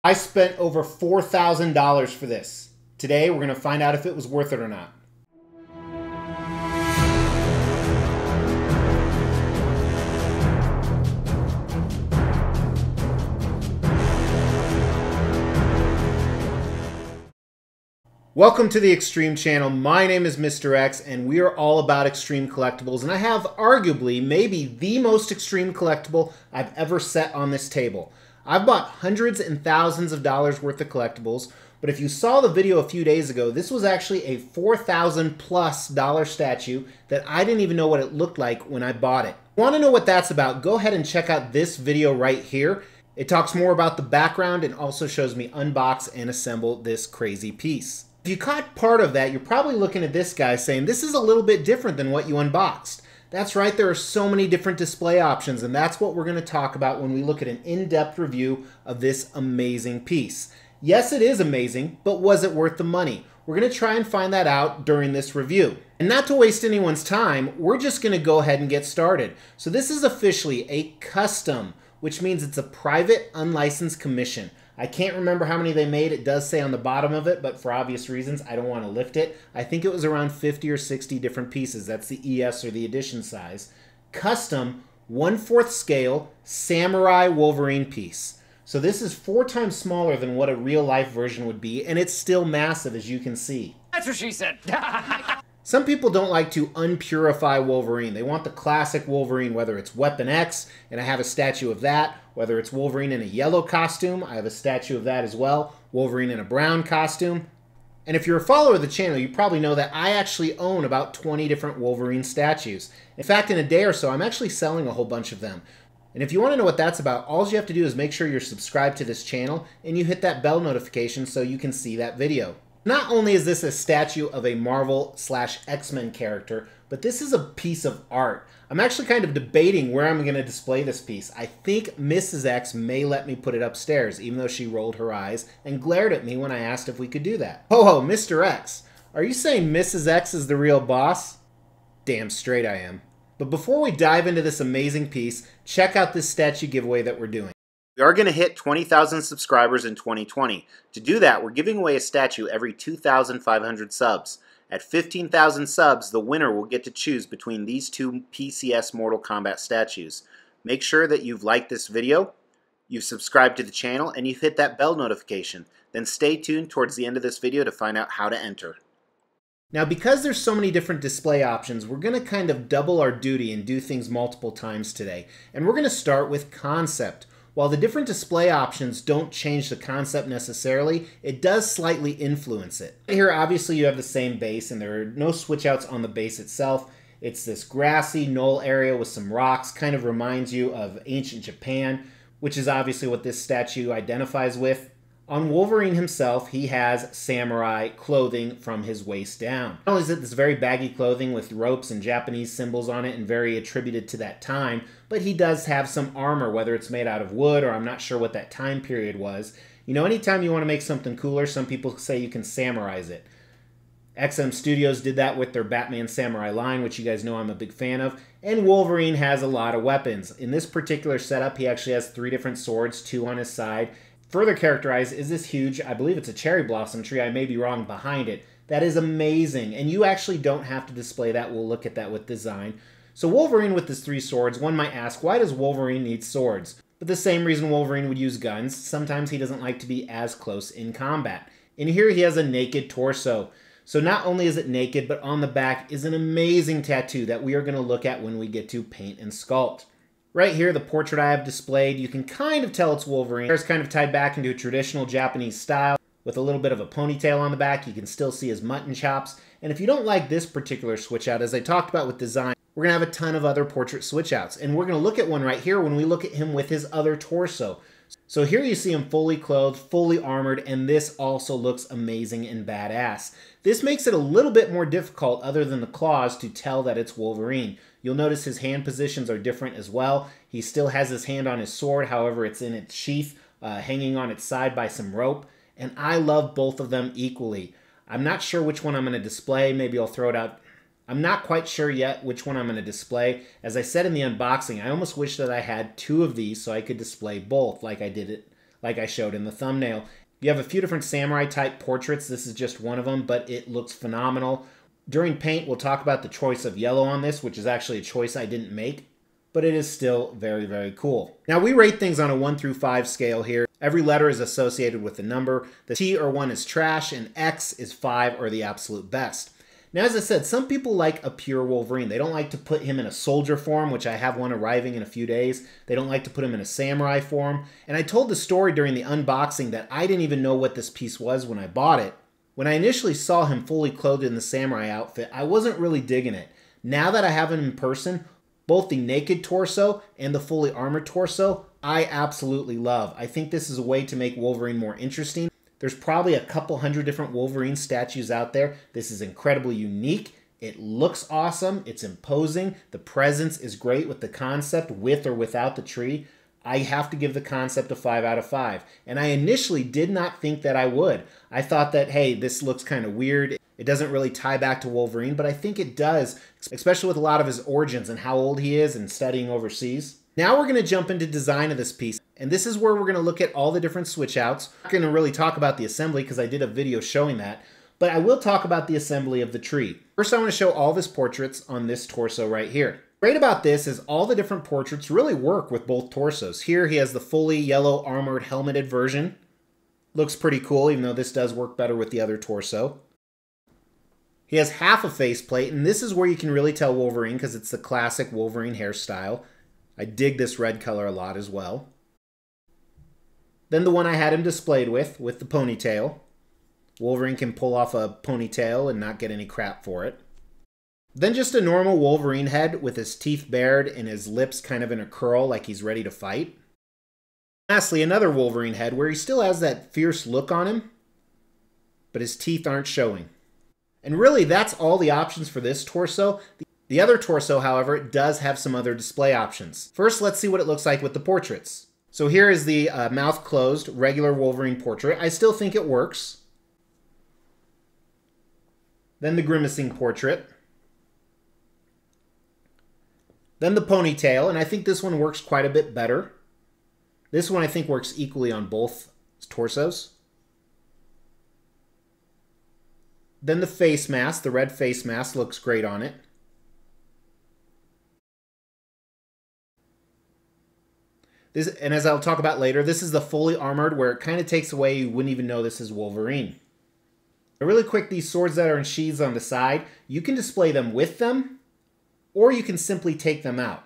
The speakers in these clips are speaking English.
I spent over $4,000 for this. Today, we're going to find out if it was worth it or not. Welcome to the Extreme Channel. My name is Mr. X, and we are all about extreme collectibles, and I have arguably maybe the most extreme collectible I've ever set on this table. I've bought hundreds and thousands of dollars worth of collectibles, but if you saw the video a few days ago, this was actually a $4,000+ statue that I didn't even know what it looked like when I bought it. Want to know what that's about? Go ahead and check out this video right here. It talks more about the background and also shows me unbox and assemble this crazy piece. If you caught part of that, you're probably looking at this guy saying, this is a little bit different than what you unboxed. That's right, there are so many different display options, and that's what we're going to talk about when we look at an in-depth review of this amazing piece. Yes, it is amazing, but was it worth the money? We're going to try and find that out during this review. And not to waste anyone's time, we're just going to go ahead and get started. So this is officially a custom, which means it's a private, unlicensed commission. I can't remember how many they made. It does say on the bottom of it, but for obvious reasons, I don't want to lift it. I think it was around 50 or 60 different pieces. That's the ES or the edition size. Custom, 1/4 scale, samurai Wolverine piece. So this is 4 times smaller than what a real life version would be, and it's still massive, as you can see. That's what she said. Some people don't like to unpurify Wolverine. They want the classic Wolverine, whether it's Weapon X, and I have a statue of that. Whether it's Wolverine in a yellow costume, I have a statue of that as well. Wolverine in a brown costume. And if you're a follower of the channel, you probably know that I actually own about 20 different Wolverine statues. In fact, in a day or so, I'm actually selling a whole bunch of them. And if you want to know what that's about, all you have to do is make sure you're subscribed to this channel and you hit that bell notification so you can see that video. Not only is this a statue of a Marvel/X-Men character, but this is a piece of art. I'm actually kind of debating where I'm going to display this piece. I think Mrs. X may let me put it upstairs, even though she rolled her eyes and glared at me when I asked if we could do that. Ho, Mr. X, are you saying Mrs. X is the real boss? Damn straight I am. But before we dive into this amazing piece, check out this statue giveaway that we're doing. We are going to hit 20,000 subscribers in 2020. To do that, we're giving away a statue every 2,500 subs. At 15,000 subs, the winner will get to choose between these two PCS Mortal Kombat statues. Make sure that you've liked this video, you've subscribed to the channel, and you've hit that bell notification. Then stay tuned towards the end of this video to find out how to enter. Now, because there's so many different display options, we're going to kind of double our duty and do things multiple times today. And we're going to start with concept. While the different display options don't change the concept necessarily, it does slightly influence it. Here, obviously, you have the same base, and there are no switch outs on the base itself. It's this grassy knoll area with some rocks, kind of reminds you of ancient Japan, which is obviously what this statue identifies with. On Wolverine himself, he has samurai clothing from his waist down. Not only is it this very baggy clothing with ropes and Japanese symbols on it and very attributed to that time, but he does have some armor, whether it's made out of wood or I'm not sure what that time period was. You know, anytime you want to make something cooler, some people say you can samuraize it. XM Studios did that with their Batman Samurai line, which you guys know I'm a big fan of, and Wolverine has a lot of weapons. In this particular setup, he actually has 3 different swords, 2 on his side. Further characterized is this huge, I believe it's a cherry blossom tree, I may be wrong, behind it. That is amazing, and you actually don't have to display that. We'll look at that with design. So Wolverine with his 3 swords, one might ask, why does Wolverine need swords? But the same reason Wolverine would use guns. Sometimes he doesn't like to be as close in combat. In here he has a naked torso. So not only is it naked, but on the back is an amazing tattoo that we are going to look at when we get to paint and sculpt. Right here, the portrait I have displayed, you can kind of tell it's Wolverine. It's kind of tied back into a traditional Japanese style with a little bit of a ponytail on the back. You can still see his mutton chops. And if you don't like this particular switch out, as I talked about with design, we're going to have a ton of other portrait switch outs. And we're going to look at one right here when we look at him with his other torso. So here you see him fully clothed, fully armored, and this also looks amazing and badass. This makes it a little bit more difficult, other than the claws, to tell that it's Wolverine. You'll notice his hand positions are different as well. He still has his hand on his sword, however it's in its sheath, hanging on its side by some rope. And I love both of them equally. I'm not sure which one I'm going to display. Maybe I'll throw it out. I'm not quite sure yet which one I'm going to display. As I said in the unboxing, I almost wish that I had 2 of these so I could display both like like I showed in the thumbnail. You have a few different samurai type portraits. This is just one of them, but it looks phenomenal. During paint, we'll talk about the choice of yellow on this, which is actually a choice I didn't make, but it is still very, very cool. Now, we rate things on a 1 through 5 scale here. Every letter is associated with a number. The T or 1 is trash, and X is 5 or the absolute best. Now, as I said, some people like a pure Wolverine. They don't like to put him in a soldier form, which I have one arriving in a few days. They don't like to put him in a samurai form. And I told the story during the unboxing that I didn't even know what this piece was when I bought it. When I initially saw him fully clothed in the samurai outfit, I wasn't really digging it. Now that I have him in person, both the naked torso and the fully armored torso, I absolutely love. I think this is a way to make Wolverine more interesting. There's probably a couple hundred different Wolverine statues out there. This is incredibly unique. It looks awesome. It's imposing. The presence is great with the concept, with or without the tree. I have to give the concept a 5 out of 5. And I initially did not think that I would. I thought that, hey, this looks kind of weird. It doesn't really tie back to Wolverine, but I think it does, especially with a lot of his origins and how old he is and studying overseas. Now we're going to jump into design of this piece. And this is where we're going to look at all the different switch outs. I'm not going to really talk about the assembly because I did a video showing that. But I will talk about the assembly of the tree. First, I want to show all of his portraits on this torso right here. Great about this is all the different portraits really work with both torsos. Here he has the fully yellow armored helmeted version. Looks pretty cool, even though this does work better with the other torso. He has half a faceplate, and this is where you can really tell Wolverine because it's the classic Wolverine hairstyle. I dig this red color a lot as well. Then the one I had him displayed with the ponytail. Wolverine can pull off a ponytail and not get any crap for it. Then just a normal Wolverine head with his teeth bared and his lips kind of in a curl like he's ready to fight. Lastly, another Wolverine head where he still has that fierce look on him, but his teeth aren't showing. And really, that's all the options for this torso. The other torso, however, does have some other display options. First, let's see what it looks like with the portraits. So here is the mouth closed, regular Wolverine portrait. I still think it works. Then the grimacing portrait. Then the ponytail, and I think this one works quite a bit better. This one I think works equally on both torsos. Then the face mask, the red face mask looks great on it. And as I'll talk about later, this is the fully armored where it kind of takes away, you wouldn't even know this is Wolverine. Really quick, these swords that are in sheaths on the side, you can display them with them, or you can simply take them out.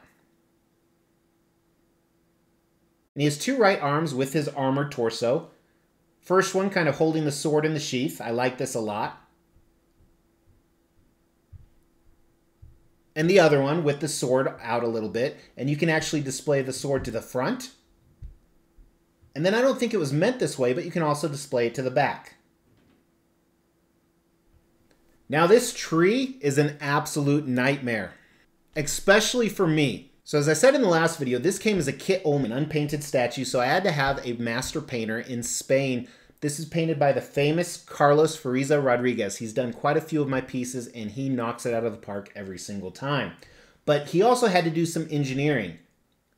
And he has two right arms with his armored torso. First one kind of holding the sword in the sheath. I like this a lot. And the other one with the sword out a little bit. And you can actually display the sword to the front. And then I don't think it was meant this way, but you can also display it to the back. Now this tree is an absolute nightmare, especially for me. So as I said in the last video, this came as a kit only, an unpainted statue, so I had to have a master painter in Spain. This is painted by the famous Carlos Fariza Rodriguez. He's done quite a few of my pieces, and he knocks it out of the park every single time. But he also had to do some engineering.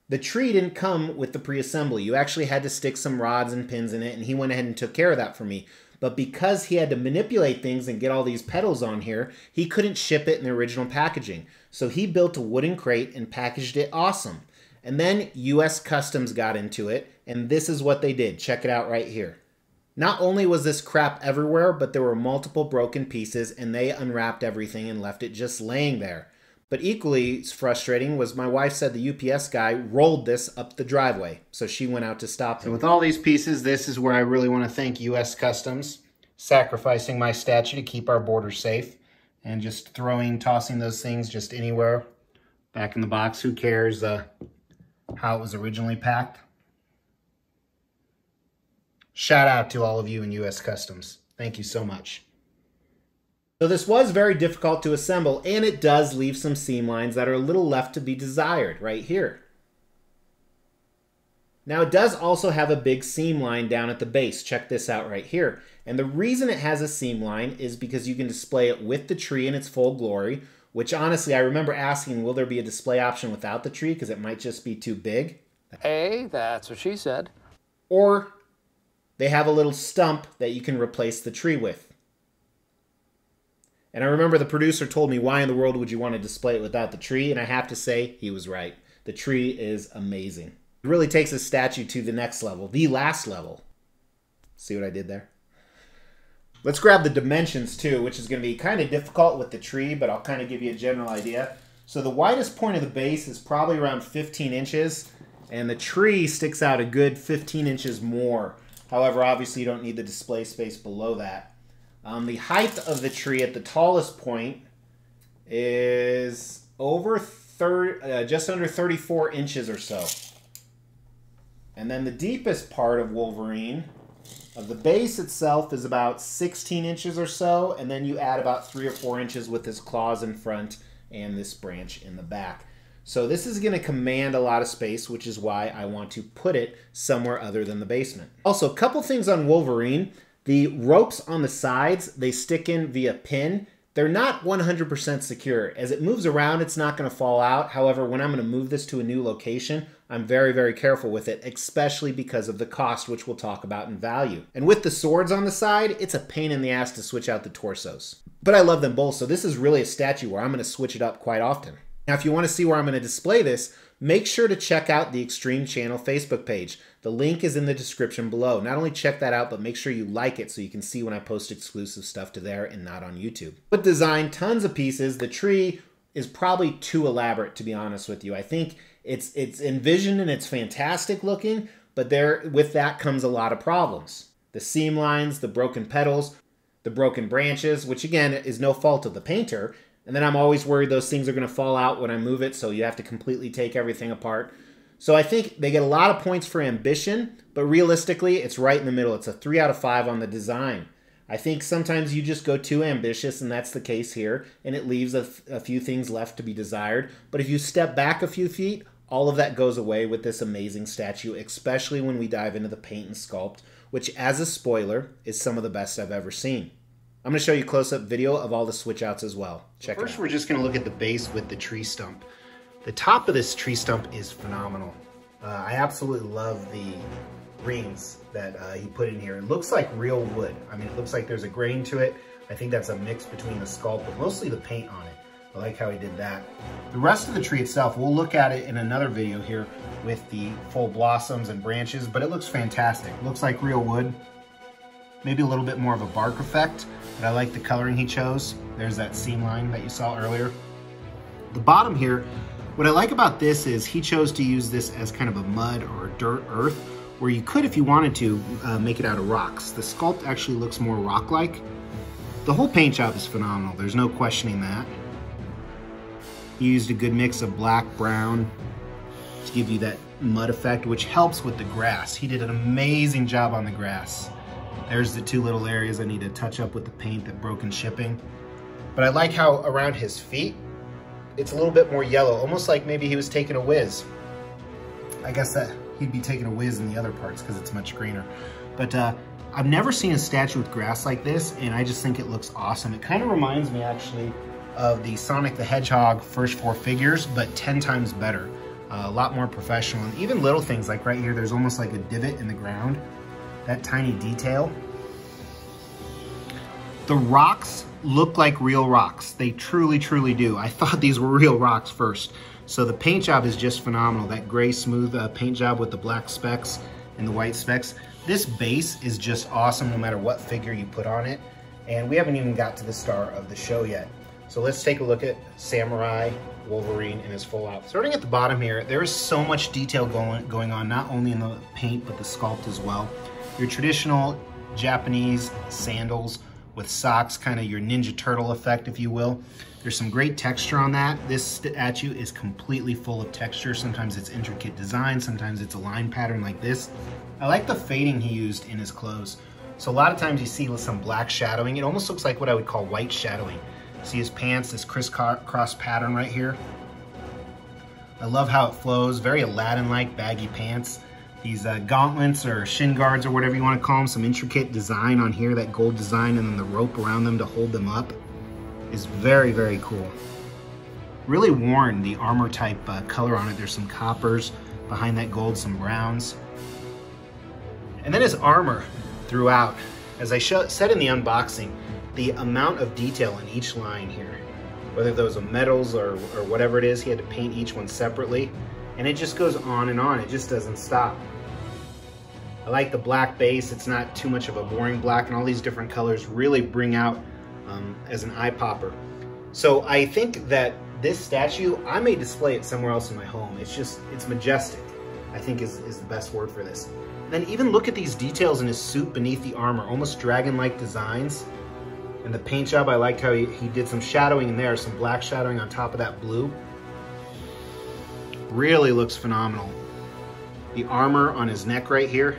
The tree didn't come with the pre-assembly. You actually had to stick some rods and pins in it, and he went ahead and took care of that for me. But because he had to manipulate things and get all these pedals on here, he couldn't ship it in the original packaging. So he built a wooden crate and packaged it awesome. And then US Customs got into it, and this is what they did. Check it out right here. Not only was this crap everywhere, but there were multiple broken pieces, and they unwrapped everything and left it just laying there. But equally frustrating was my wife said the UPS guy rolled this up the driveway, so she went out to stop him. So with all these pieces, this is where I really want to thank US Customs, sacrificing my statue to keep our border safe, and just tossing those things just anywhere back in the box. Who cares how it was originally packed? Shout out to all of you in US Customs. Thank you so much. So this was very difficult to assemble, and it does leave some seam lines that are a little left to be desired right here. Now it does also have a big seam line down at the base. Check this out right here. And the reason it has a seam line is because you can display it with the tree in its full glory, which honestly I remember asking, will there be a display option without the tree because it might just be too big? Hey, that's what she said. Or they have a little stump that you can replace the tree with. And I remember the producer told me, why in the world would you want to display it without the tree? And I have to say, he was right. The tree is amazing. It really takes a statue to the next level, the last level. See what I did there? Let's grab the dimensions too, which is going to be kind of difficult with the tree, but I'll kind of give you a general idea. So the widest point of the base is probably around 15 inches, and the tree sticks out a good 15 inches more. However, obviously you don't need the display space below that. The height of the tree at the tallest point is over just under 34 inches or so. And then the deepest part of Wolverine, of the base itself, is about 16 inches or so, and then you add about 3 or 4 inches with his claws in front and this branch in the back. So this is going to command a lot of space, which is why I want to put it somewhere other than the basement. Also, a couple things on Wolverine. The ropes on the sides, they stick in via pin. They're not 100% secure. As it moves around, it's not going to fall out. However, when I'm going to move this to a new location, I'm very, very careful with it, especially because of the cost, which we'll talk about in value. And with the swords on the side, it's a pain in the ass to switch out the torsos. But I love them both, so this is really a statue where I'm going to switch it up quite often. Now, if you want to see where I'm going to display this, make sure to check out the Extreme Channel Facebook page. The link is in the description below. Not only check that out, but make sure you like it so you can see when I post exclusive stuff to there and not on YouTube. But design tons of pieces. The tree is probably too elaborate, to be honest with you. I think it's envisioned and it's fantastic looking, but with that comes a lot of problems. The seam lines, the broken petals, the broken branches, which again is no fault of the painter. And then I'm always worried those things are going to fall out when I move it, so you have to completely take everything apart. So I think they get a lot of points for ambition, but realistically, it's right in the middle. It's a 3 out of 5 on the design. I think sometimes you just go too ambitious, and that's the case here, and it leaves a few things left to be desired. But if you step back a few feet, all of that goes away with this amazing statue, especially when we dive into the paint and sculpt, which, as a spoiler, is some of the best I've ever seen. I'm going to show you a close-up video of all the switch outs as well. Check it out. First, we're just going to look at the base with the tree stump. The top of this tree stump is phenomenal. I absolutely love the rings that he put in here. It looks like real wood. I mean, it looks like there's a grain to it. I think that's a mix between the sculpt, but mostly the paint on it. I like how he did that. The rest of the tree itself, we'll look at it in another video here with the full blossoms and branches, but it looks fantastic. It looks like real wood. Maybe a little bit more of a bark effect, but I like the coloring he chose. There's that seam line that you saw earlier. The bottom here, what I like about this is he chose to use this as kind of a mud or a dirt earth, where you could, if you wanted to, make it out of rocks. The sculpt actually looks more rock-like. The whole paint job is phenomenal. There's no questioning that. He used a good mix of black, brown to give you that mud effect, which helps with the grass. He did an amazing job on the grass. There's the 2 little areas I need to touch up with the paint that broke in shipping. But I like how around his feet, it's a little bit more yellow, almost like maybe he was taking a whiz. I guess that he'd be taking a whiz in the other parts because it's much greener. But I've never seen a statue with grass like this, and I just think it looks awesome. It kind of reminds me actually of the Sonic the Hedgehog first 4 figures, but 10 times better. A lot more professional, and even little things like right here, there's almost like a divot in the ground. That tiny detail. The rocks look like real rocks. They truly, truly do. I thought these were real rocks first. So the paint job is just phenomenal. That gray smooth paint job with the black specks and the white specks. This base is just awesome no matter what figure you put on it. And we haven't even got to the star of the show yet. So let's take a look at Samurai Wolverine in his full outfit. Starting at the bottom here, there is so much detail going on, not only in the paint, but the sculpt as well. Your traditional Japanese sandals with socks, kind of your Ninja Turtle effect, if you will. There's some great texture on that. This statue is completely full of texture. Sometimes it's intricate design, sometimes it's a line pattern like this. I like the fading he used in his clothes. So a lot of times you see some black shadowing. It almost looks like what I would call white shadowing. See his pants, this crisscross pattern right here. I love how it flows, very Aladdin-like baggy pants. These gauntlets or shin guards or whatever you want to call them, some intricate design on here, that gold design, and then the rope around them to hold them up is very, very cool. Really worn, the armor type color on it. There's some coppers behind that gold, some browns. And then his armor. throughout. As I said in the unboxing, the amount of detail in each line here, whether those are metals or whatever it is, he had to paint each one separately, and it just goes on and on. It just doesn't stop. I like the black base. It's not too much of a boring black, and all these different colors really bring out as an eye popper. So I think that this statue, I may display it somewhere else in my home. It's majestic, I think is the best word for this. And then even look at these details in his suit beneath the armor, almost dragon-like designs. And the paint job, I liked how he did some shadowing in there, some black shadowing on top of that blue. Really looks phenomenal. The armor on his neck right here,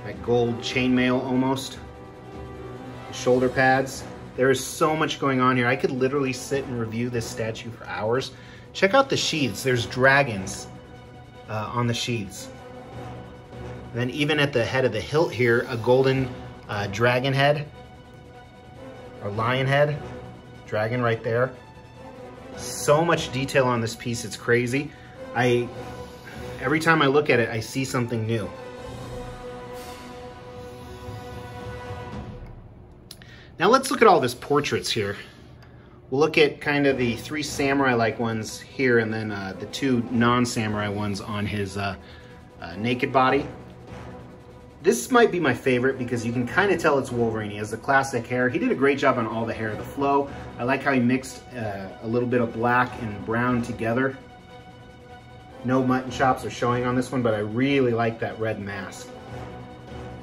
that gold chainmail almost. The shoulder pads. There is so much going on here. I could literally sit and review this statue for hours. Check out the sheaths. There's dragons on the sheaths. And then even at the head of the hilt here, a golden dragon head, or lion head, dragon right there. So much detail on this piece, it's crazy. Every time I look at it, I see something new. Now let's look at all of his portraits here. We'll look at kind of the 3 samurai-like ones here, and then the 2 non-samurai ones on his naked body. This might be my favorite because you can kind of tell it's Wolverine. He has the classic hair. He did a great job on all the hair, the flow. I like how he mixed a little bit of black and brown together. No mutton chops are showing on this one, but I really like that red mask.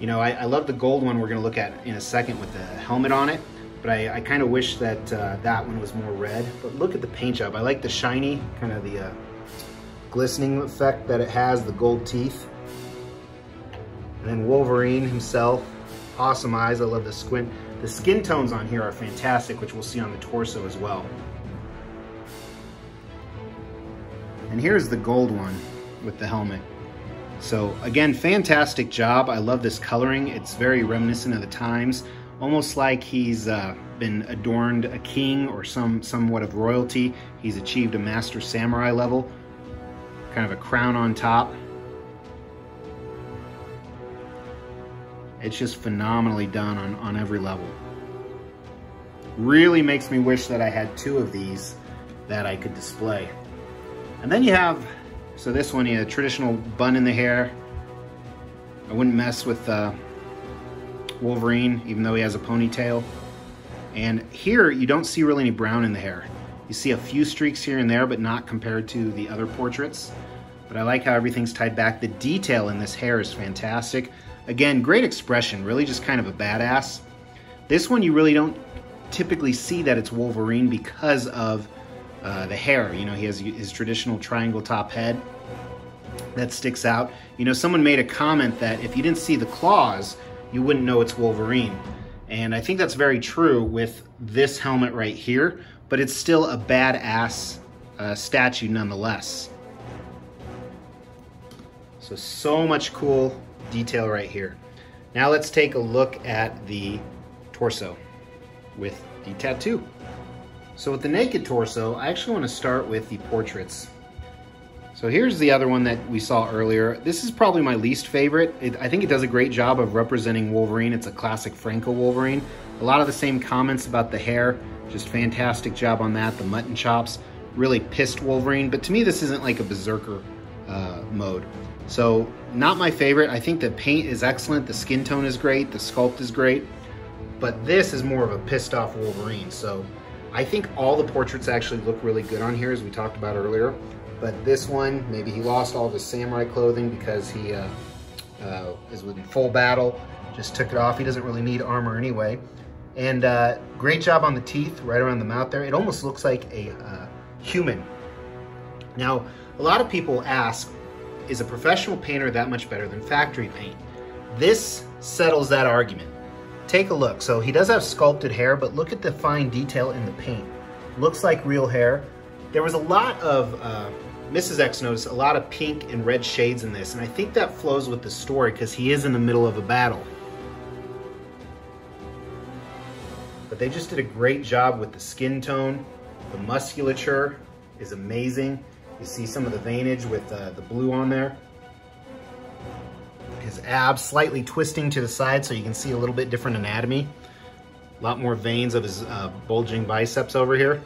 You know, I love the gold one we're going to look at in a second with the helmet on it, but I kind of wish that that one was more red. But look at the paint job. I like the shiny, kind of the glistening effect that it has, the gold teeth. And then Wolverine himself, awesome eyes. I love the squint. The skin tones on here are fantastic, which we'll see on the torso as well. And here's the gold one with the helmet. So again, fantastic job. I love this coloring. It's very reminiscent of the times, almost like he's been adorned a king or somewhat of royalty. He's achieved a master samurai level, kind of a crown on top. It's just phenomenally done on every level. Really makes me wish that I had 2 of these that I could display. And then you have, so this one, you have a traditional bun in the hair. I wouldn't mess with Wolverine, even though he has a ponytail. And here, you don't see really any brown in the hair. You see a few streaks here and there, but not compared to the other portraits. But I like how everything's tied back. The detail in this hair is fantastic. Again, great expression, really just kind of a badass. This one, you really don't typically see that it's Wolverine because of the hair. You know, he has his traditional triangle top head that sticks out. You know, someone made a comment that if you didn't see the claws, you wouldn't know it's Wolverine. And I think that's very true with this helmet right here, but it's still a badass statue nonetheless. So much cool detail right here. Now let's take a look at the torso with the tattoo. So with the naked torso, I actually want to start with the portraits. So here's the other one that we saw earlier. This is probably my least favorite. I think it does a great job of representing Wolverine. It's a classic Franco Wolverine. A lot of the same comments about the hair, just fantastic job on that. The mutton chops really pissed Wolverine, but to me this isn't like a berserker mode. So not my favorite. I think the paint is excellent, the skin tone is great, the sculpt is great, but this is more of a pissed off Wolverine. So I think all the portraits actually look really good on here, as we talked about earlier. But this one, maybe he lost all of his samurai clothing because he is in full battle, just took it off. He doesn't really need armor anyway. And great job on the teeth, right around the mouth there. It almost looks like a human. Now, a lot of people ask, is a professional painter that much better than factory paint? This settles that argument. Take a look. So he does have sculpted hair, but look at the fine detail in the paint. Looks like real hair. There was a lot of, Mrs. X noticed a lot of pink and red shades in this, and I think that flows with the story because he is in the middle of a battle. But they just did a great job with the skin tone. The musculature is amazing. You see some of the veinage with the blue on there. His his abs, slightly twisting to the side so you can see a little bit different anatomy. A lot more veins of his bulging biceps over here.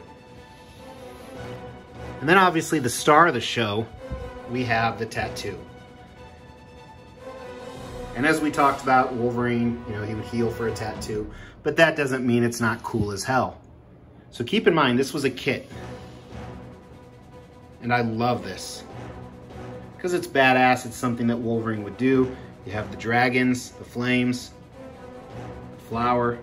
And then obviously the star of the show, we have the tattoo. And as we talked about, Wolverine, you know, he would heal for a tattoo, but that doesn't mean it's not cool as hell. So keep in mind, this was a kit. And I love this. Because it's badass, it's something that Wolverine would do. You have the dragons, the flames, the flower.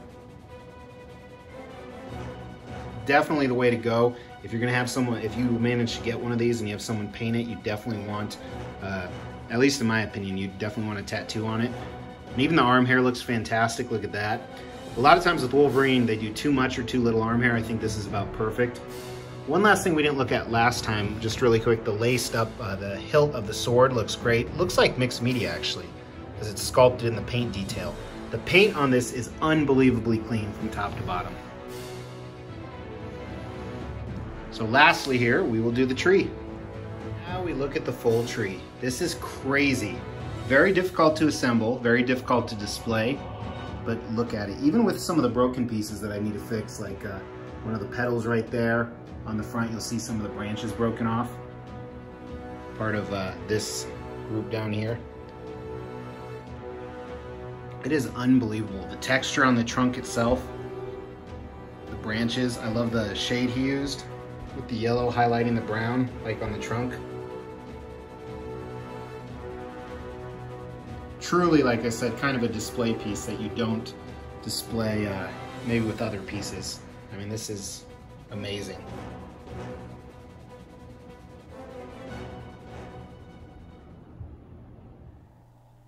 Definitely the way to go. If you're gonna have someone, if you manage to get one of these and you have someone paint it, you definitely want, at least in my opinion, you definitely want a tattoo on it. And even the arm hair looks fantastic, look at that. A lot of times with Wolverine, they do too much or too little arm hair. I think this is about perfect. One last thing we didn't look at last time, just really quick, the laced up, the hilt of the sword looks great. Looks like mixed media actually, because it's sculpted in the paint detail. The paint on this is unbelievably clean from top to bottom. So lastly here, we will do the tree. Now we look at the full tree. This is crazy. Very difficult to assemble, very difficult to display, but look at it. Even with some of the broken pieces that I need to fix, like one of the petals right there. On the front, you'll see some of the branches broken off. Part of this group down here. It is unbelievable. The texture on the trunk itself, the branches, I love the shade he used with the yellow highlighting the brown, like on the trunk. Truly, like I said, kind of a display piece that you don't display maybe with other pieces. I mean, this is amazing.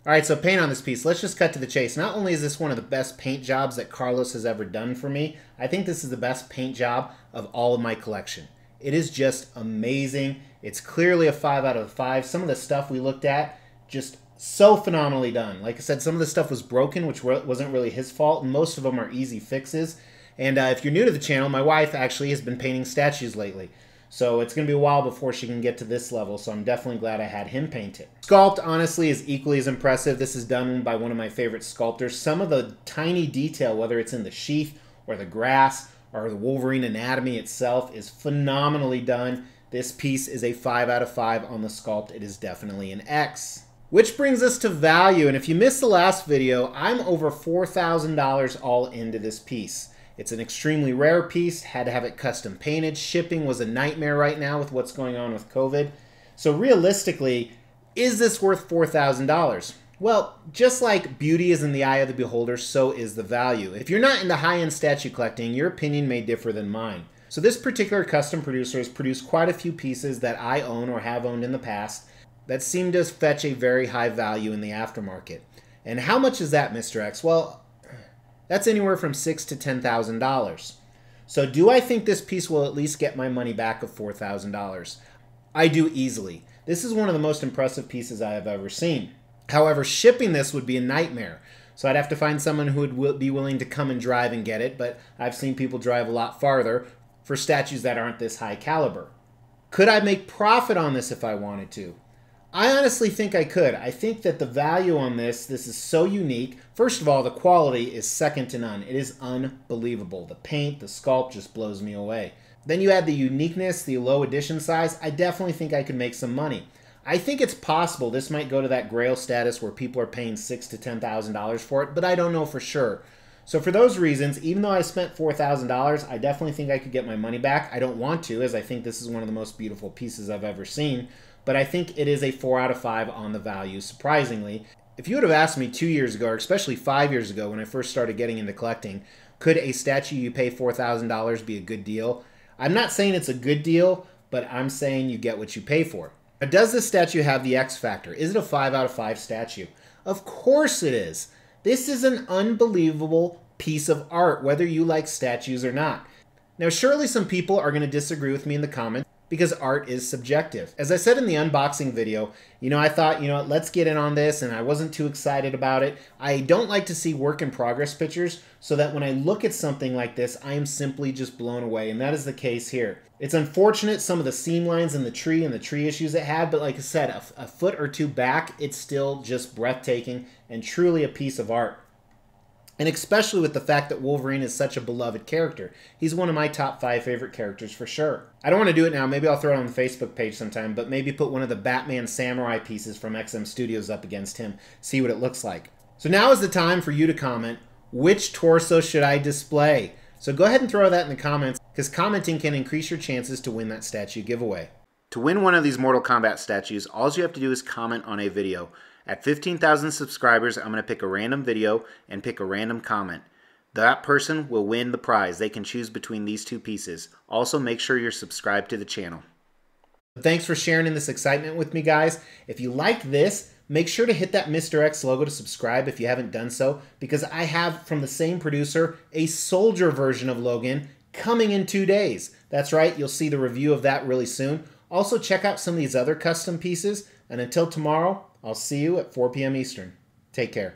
All right, so paint on this piece. Let's just cut to the chase. Not only is this one of the best paint jobs that Carlos has ever done for me, I think this is the best paint job of all of my collection. It is just amazing. It's clearly a 5 out of 5. Some of the stuff we looked at, just so phenomenally done. Like I said, some of the stuff was broken, which wasn't really his fault, and most of them are easy fixes. And if you're new to the channel, my wife actually has been painting statues lately. So it's going to be a while before she can get to this level, so I'm definitely glad I had him paint it. Sculpt, honestly, is equally as impressive. This is done by one of my favorite sculptors. Some of the tiny detail, whether it's in the sheath or the grass or the Wolverine anatomy itself, is phenomenally done. This piece is a 5 out of 5 on the Sculpt. It is definitely an X. Which brings us to value, and if you missed the last video, I'm over $4,000 all into this piece. It's an extremely rare piece, had to have it custom painted. Shipping was a nightmare right now with what's going on with COVID. So realistically, is this worth $4,000? Well, just like beauty is in the eye of the beholder, so is the value. If you're not into high-end statue collecting, your opinion may differ than mine. So this particular custom producer has produced quite a few pieces that I own or have owned in the past that seem to fetch a very high value in the aftermarket. And how much is that, Mr. X? Well, that's anywhere from $6,000 to $10,000. So do I think this piece will at least get my money back of $4,000? I do easily. This is one of the most impressive pieces I have ever seen. However, shipping this would be a nightmare. So I'd have to find someone who would be willing to come and drive and get it, but I've seen people drive a lot farther for statues that aren't this high caliber. Could I make profit on this if I wanted to? I honestly think I could. I think that the value on this is so unique. First of all, the quality is second to none. It is unbelievable. The paint, the sculpt just blows me away. Then you add the uniqueness, the low edition size. I definitely think I could make some money. I think it's possible this might go to that grail status where people are paying $6,000 to $10,000 for it, but I don't know for sure. So for those reasons, even though I spent $4,000, I definitely think I could get my money back. I don't want to, as I think this is one of the most beautiful pieces I've ever seen. But I think it is a 4 out of 5 on the value, surprisingly. If you would have asked me 2 years ago, or especially 5 years ago when I first started getting into collecting, could a statue you pay $4,000 be a good deal? I'm not saying it's a good deal, but I'm saying you get what you pay for. Now, does this statue have the X factor? Is it a 5 out of 5 statue? Of course it is. This is an unbelievable piece of art, whether you like statues or not. Now, surely some people are going to disagree with me in the comments, because art is subjective. As I said in the unboxing video, I thought, let's get in on this, and I wasn't too excited about it. I don't like to see work in progress pictures, so that when I look at something like this, I am simply just blown away, and that is the case here. It's unfortunate some of the seam lines in the tree and the tree issues it had, but like I said, a foot or two back, it's still just breathtaking and truly a piece of art. And especially with the fact that Wolverine is such a beloved character. He's one of my top 5 favorite characters for sure. I don't want to do it now. Maybe I'll throw it on the Facebook page sometime, but maybe put one of the Batman Samurai pieces from XM Studios up against him, see what it looks like. So now is the time for you to comment, which torso should I display? So go ahead and throw that in the comments, because commenting can increase your chances to win that statue giveaway. To win one of these Mortal Kombat statues, all you have to do is comment on a video. At 15,000 subscribers, I'm going to pick a random video and pick a random comment. That person will win the prize. They can choose between these two pieces. Also, make sure you're subscribed to the channel. Thanks for sharing in this excitement with me, guys. If you like this, make sure to hit that Mr. X logo to subscribe if you haven't done so, because I have, from the same producer, a soldier version of Logan coming in 2 days. That's right, you'll see the review of that really soon. Also, check out some of these other custom pieces, and until tomorrow, I'll see you at 4 p.m. Eastern. Take care.